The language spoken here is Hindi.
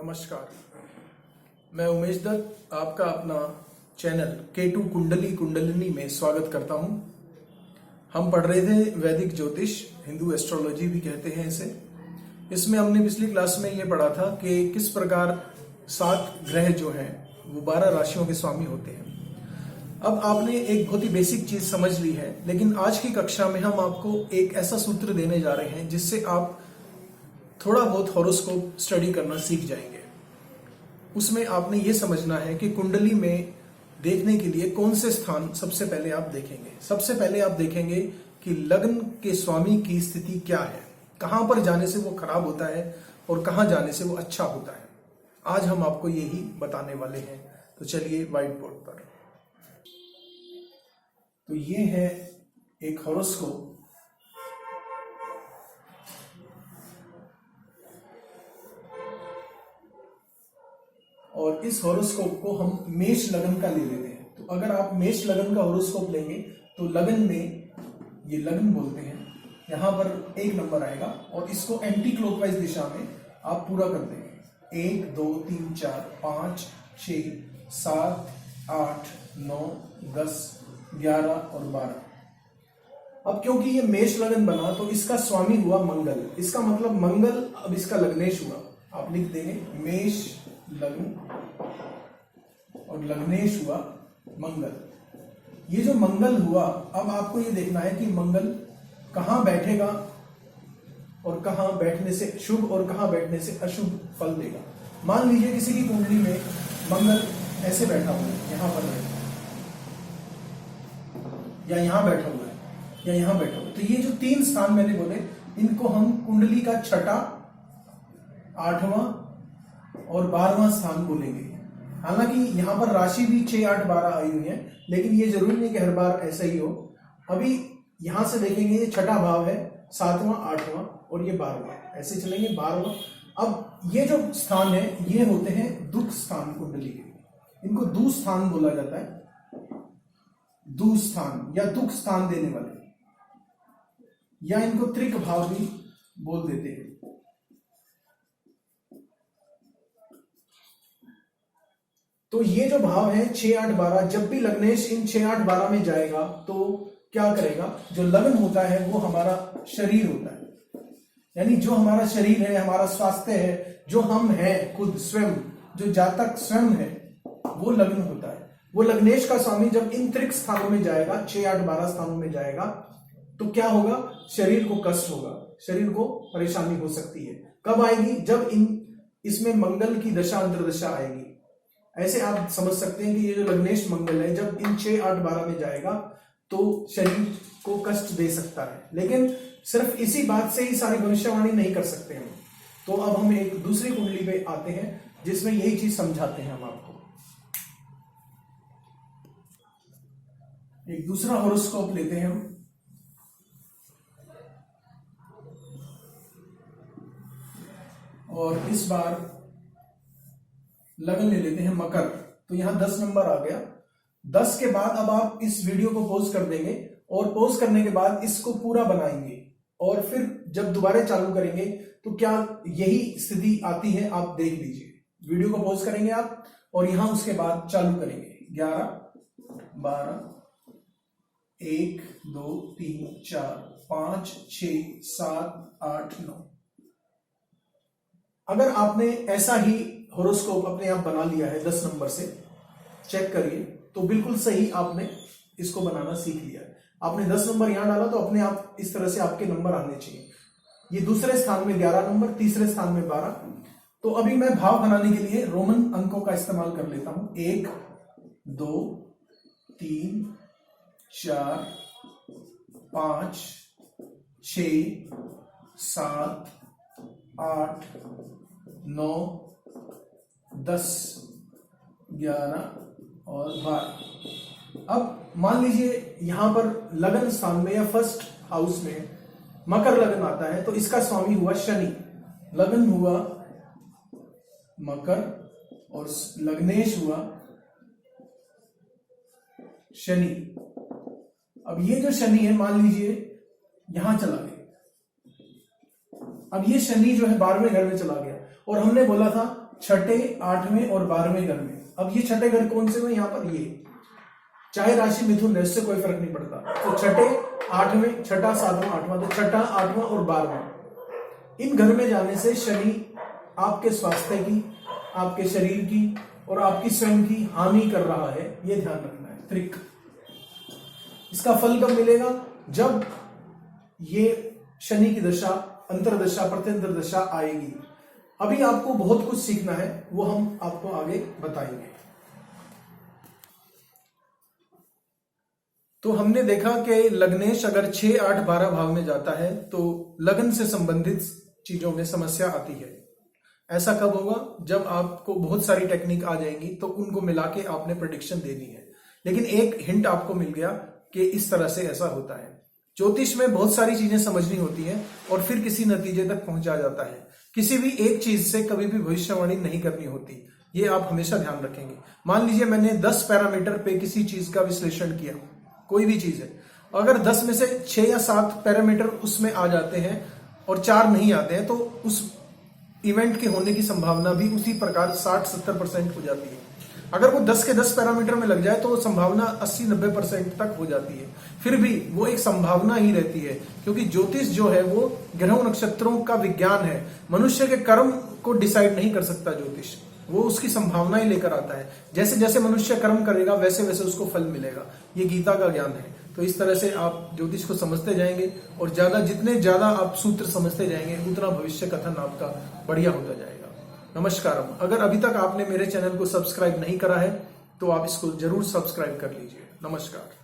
नमस्कार, मैं उमेश दत्त आपका अपना चैनल K2 कुंडली कुंडलिनी में स्वागत करता हूं। हम पढ़ रहे थे वैदिक ज्योतिष, हिंदू एस्ट्रोलॉजी भी कहते हैं इसे। इसमें हमने पिछली क्लास में ये पढ़ा था कि किस प्रकार 7 ग्रह जो हैं वो 12 राशियों के स्वामी होते हैं। अब आपने एक बहुत ही बेसिक चीज समझ ली है, लेकिन आज की कक्षा में हम आपको एक ऐसा सूत्र देने जा रहे हैं जिससे आप थोड़ा बहुत हॉरोस्कोप स्टडी करना सीख जाएंगे। उसमें आपने ये समझना है कि कुंडली में देखने के लिए कौन से स्थान सबसे पहले आप देखेंगे। सबसे पहले आप देखेंगे कि लग्न के स्वामी की स्थिति क्या है, कहां पर जाने से वो खराब होता है और कहां जाने से वो अच्छा होता है। आज हम आपको यही बताने वाले हैं। तो चलिए व्हाइट बोर्ड पर। तो ये है एक हॉरोस्कोप। और इस हॉरोस्कोप को हम मेष लगन का ले लेते हैं। तो अगर आप मेष लगन का हॉरोस्कोप लेंगे तो लगन में, ये लगन बोलते हैं, यहां पर 1 नंबर आएगा और इसको एंटी क्लॉकवाइज दिशा में आप पूरा कर देंगे। 1 2 3 4 5 6 7 8 9 10 11 और 12। अब क्योंकि ये मेष लगन बना तो इसका स्वामी हुआ मंगल। इसका मतलब मंगल अब इसका लग्नेश हुआ। आप लिख देंगे मेष लग्न और लग्नेश हुआ मंगल। ये जो मंगल हुआ, अब आपको ये देखना है कि मंगल कहां बैठेगा और कहां बैठने से शुभ और कहां बैठने से अशुभ फल देगा। मान लीजिए किसी की कुंडली में मंगल ऐसे बैठा हुआ है, यहां पर बैठा या यहां बैठा हुआ है या यहां बैठा हुआ है, तो ये जो 3 स्थान मैंने बोले, इनको हम कुंडली का 6वां, 8वां और 12वां स्थान बोलेंगे। हालांकि यहां पर राशि भी 6 8 12 आई हुई है, लेकिन ये जरूरी नहीं कि हर बार ऐसा ही हो। अभी यहां से देखेंगे, ये 6ठा भाव है, 7वां 8वां और ये 12वां, ऐसे चलेंगे 12वां। अब ये जो स्थान है ये होते हैं दुख स्थान कुंडली के। इनको दू स्थान बोला जाता है, दू स्थान या दुख स्थान देने वाले, या इनको त्रिक भाव भी बोल देते हैं। तो ये जो भाव है 6 8 12, जब भी लग्नेश इन 6 8 12 में जाएगा तो क्या करेगा, जो लग्न होता है वो हमारा शरीर होता है, यानी जो हमारा शरीर है, हमारा स्वास्थ्य है, जो हम हैं खुद स्वयं, जो जातक स्वयं है, वो लग्न होता है। वो लग्नेश का स्वामी जब इन त्रिक स्थानों में जाएगा, 6 8 12 स्थानों में जाएगा, तो क्या होगा, शरीर को कष्ट होगा, शरीर को परेशानी हो सकती है। कब आएगी, जब इसमें मंगल की दशा अंतर्दशा आएगी। ऐसे आप समझ सकते हैं कि ये जो लग्नेश मंगल है, जब इन 6 8 12 में जाएगा तो शरीर को कष्ट दे सकता है। लेकिन सिर्फ इसी बात से ही सारी भविष्यवाणी नहीं कर सकते हम। तो अब हम एक दूसरी कुंडली पे आते हैं जिसमें यही चीज समझाते हैं हम आपको। एक दूसरा हॉरोस्कोप लेते हैं हम। और इस बार लगन ले लेते हैं मकर। तो यहां 10 नंबर आ गया। 10 के बाद अब आप इस वीडियो को पॉज कर देंगे और पॉज करने के बाद इसको पूरा बनाएंगे और फिर जब दोबारा चालू करेंगे तो क्या यही स्थिति आती है, आप देख लीजिए। वीडियो को पॉज करेंगे आप और यहां उसके बाद चालू करेंगे। 11 12 1 2 3 4 5 6 7 8 9। अगर आपने ऐसा ही हॉरोस्कोप अपने आप बना लिया है 10 नंबर से, चेक करिए, तो बिल्कुल सही आपने इसको बनाना सीख लिया है। आपने 10 नंबर यहां डाला तो अपने आप इस तरह से आपके नंबर आने चाहिए। ये दूसरे स्थान में 11 नंबर, तीसरे स्थान में 12। तो अभी मैं भाव बनाने के लिए रोमन अंकों का इस्तेमाल कर लेता हूं। 1 2 3 4 5 6 7 8 9 10 11 और 12। अब मान लीजिए यहां पर लगन स्थान में या फर्स्ट हाउस में मकर लगन आता है, तो इसका स्वामी हुआ शनि। लगन हुआ मकर और लग्नेश हुआ शनि। अब ये जो शनि है, मान लीजिए यहां चला गया। अब ये शनि जो है 12वें घर में चला गया और हमने बोला था छठे, 8वें और 12वें घर में। अब ये छठे घर कौन से हुए यहाँ पर, ये चाहे राशि मिथुन है, इससे कोई फर्क नहीं पड़ता। तो छठे, 8वें, छठा, 7वां, 8वां, तो छठा, 8वां और 12वां इन घर में जाने से शनि आपके स्वास्थ्य की, आपके शरीर की और आपकी स्वयं की हानि कर रहा है, ये ध्यान रखना है। ट्रिक इसका फल कब मिलेगा, जब ये शनि की दशा, अंतरदशा, प्रत्यंतर दशा आएगी। अभी आपको बहुत कुछ सीखना है, वो हम आपको आगे बताएंगे। तो हमने देखा कि लग्नेश अगर 6, 8, 12 भाव में जाता है तो लग्न से संबंधित चीजों में समस्या आती है। ऐसा कब होगा, जब आपको बहुत सारी टेक्निक आ जाएंगी तो उनको मिला के आपने प्रेडिक्शन देनी है। लेकिन एक हिंट आपको मिल गया कि इस तरह से ऐसा होता है। ज्योतिष में बहुत सारी चीजें समझनी होती है और फिर किसी नतीजे तक पहुंचा जाता है। किसी भी एक चीज से कभी भी भविष्यवाणी नहीं करनी होती, ये आप हमेशा ध्यान रखेंगे। मान लीजिए मैंने 10 पैरामीटर पे किसी चीज का विश्लेषण किया, कोई भी चीज है, अगर 10 में से 6 या 7 पैरामीटर उसमें आ जाते हैं और 4 नहीं आते हैं, तो उस इवेंट के होने की संभावना भी उसी प्रकार 60-70% हो जाती है। अगर वो 10 के 10 पैरामीटर में लग जाए तो संभावना 80-90% तक हो जाती है। फिर भी वो एक संभावना ही रहती है, क्योंकि ज्योतिष जो है वो ग्रहों नक्षत्रों का विज्ञान है। मनुष्य के कर्म को डिसाइड नहीं कर सकता ज्योतिष, वो उसकी संभावना ही लेकर आता है। जैसे जैसे मनुष्य कर्म करेगा वैसे वैसे उसको फल मिलेगा, ये गीता का ज्ञान है। तो इस तरह से आप ज्योतिष को समझते जाएंगे और जितने ज्यादा आप सूत्र समझते जाएंगे उतना भविष्य कथन आपका बढ़िया होता जाएगा। नमस्कार। अगर अभी तक आपने मेरे चैनल को सब्सक्राइब नहीं करा है तो आप इसको जरूर सब्सक्राइब कर लीजिए। नमस्कार।